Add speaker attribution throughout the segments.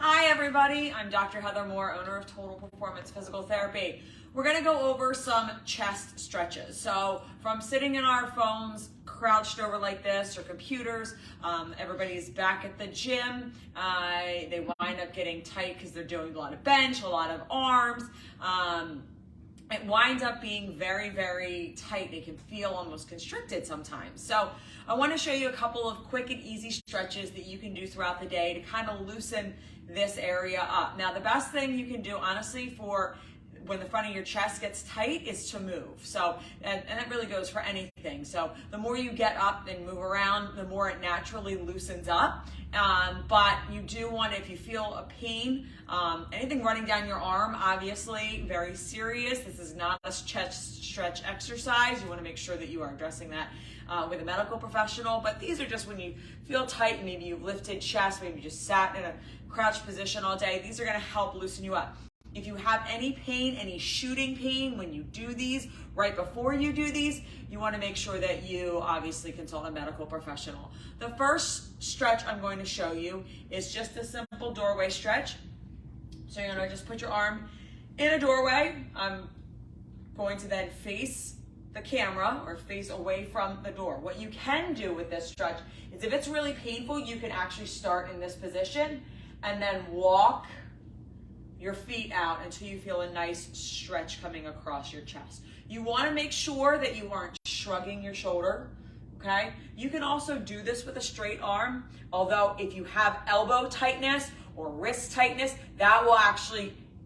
Speaker 1: Hi everybody, I'm Dr. Heather Moore, owner of Total Performance Physical Therapy. We're going to go over some chest stretches. So from sitting in our phones, crouched over like this, or computers, everybody's back at the gym, they wind up getting tight because they're doing a lot of bench, a lot of arms. It winds up being very, very tight. They can feel almost constricted sometimes. So I want to show you a couple of quick and easy stretches that you can do throughout the day to kind of loosen this area up. Now, the best thing you can do, honestly, for when the front of your chest gets tight is to move. So, and that really goes for anything. So the more you get up and move around, the more it naturally loosens up. But you do want, if you feel a pain, anything running down your arm, obviously very serious. This is not a chest stretch exercise. You want to make sure that you are addressing that with a medical professional. But these are just when you feel tight, maybe you've lifted chest, maybe you just sat in a crouched position all day. These are going to help loosen you up. If you have any pain, any shooting pain when you do these, right before you do these, you want to make sure that you obviously consult a medical professional. The first stretch I'm going to show you is just a simple doorway stretch. So you're going to just put your arm in a doorway. I'm going to then face the camera or face away from the door. What you can do with this stretch is if it's really painful, you can actually start in this position and then walk your feet out until you feel a nice stretch coming across your chest. You want to make sure that you aren't shrugging your shoulder, okay? You can also do this with a straight arm, although if you have elbow tightness or wrist tightness, that will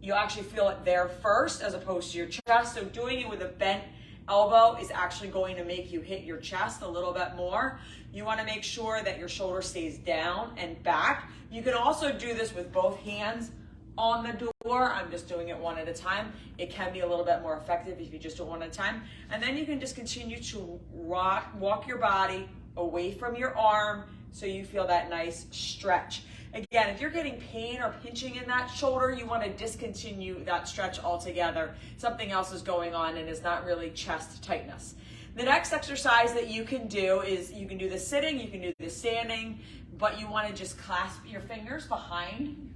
Speaker 1: you'll actually feel it there first as opposed to your chest. So doing it with a bent elbow is actually going to make you hit your chest a little bit more. You want to make sure that your shoulder stays down and back. You can also do this with both hands on the door. I'm just doing it one at a time. It can be a little bit more effective if you just do it one at a time. And then you can just continue to walk your body away from your arm so you feel that nice stretch. Again, if you're getting pain or pinching in that shoulder, you want to discontinue that stretch altogether. Something else is going on and it's not really chest tightness. The next exercise that you can do is you can do the sitting, you can do the standing, but you want to just clasp your fingers behind.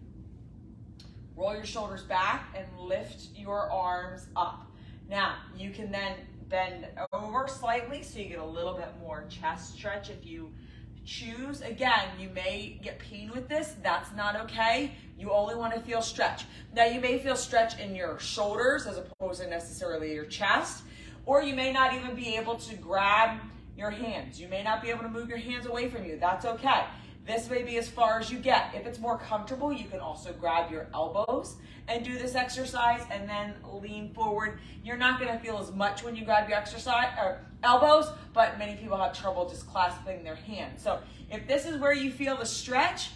Speaker 1: Roll your shoulders back and lift your arms up. Now, you can then bend over slightly so you get a little bit more chest stretch if you choose. Again, you may get pain with this. That's not okay. You only want to feel stretch. Now, you may feel stretch in your shoulders as opposed to necessarily your chest, or you may not even be able to grab your hands. You may not be able to move your hands away from you. That's okay. This may be as far as you get. If it's more comfortable, you can also grab your elbows and do this exercise and then lean forward. You're not going to feel as much when you grab your elbows, but many people have trouble just clasping their hands. So if this is where you feel the stretch,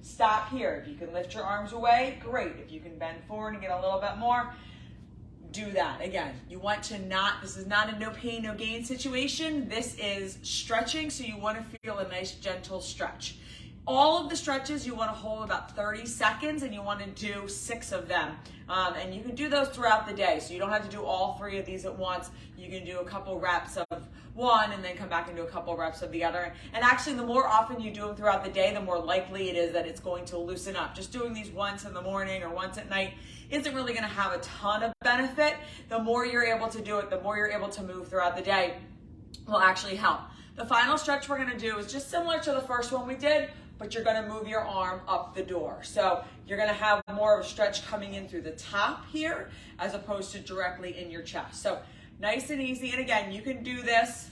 Speaker 1: stop here. If you can lift your arms away, great. If you can bend forward and get a little bit more, do that. Again, you want to this is not a no pain, no gain situation. This is stretching, so you want to feel a nice gentle stretch. All of the stretches you want to hold about 30 seconds and you want to do 6 of them. And you can do those throughout the day. So you don't have to do all 3 of these at once. You can do a couple reps of one and then come back and do a couple reps of the other. And actually, the more often you do them throughout the day, the more likely it is that it's going to loosen up. Just doing these once in the morning or once at night isn't really going to have a ton of benefit. The more you're able to do it, the more you're able to move throughout the day will actually help. The final stretch we're going to do is just similar to the first one we did, but you're going to move your arm up the door. So you're going to have more of a stretch coming in through the top here as opposed to directly in your chest. So nice and easy. And again, you can do this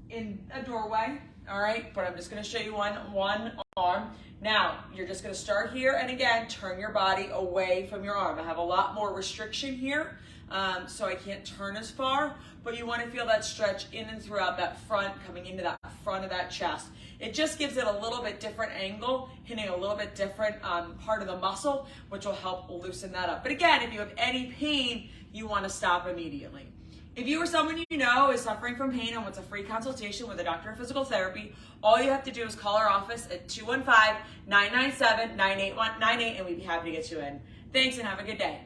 Speaker 1: in a doorway, all right? But I'm just going to show you one arm. Now, you're just going to start here and again, turn your body away from your arm. I have a lot more restriction here, so I can't turn as far, but you want to feel that stretch in and throughout that front, coming into that front of that chest. It just gives it a little bit different angle, hitting a little bit different part of the muscle, which will help loosen that up. But again, if you have any pain, you want to stop immediately. If you or someone you know is suffering from pain and wants a free consultation with a doctor of physical therapy, all you have to do is call our office at 215-997-9898 and we'd be happy to get you in. Thanks and have a good day.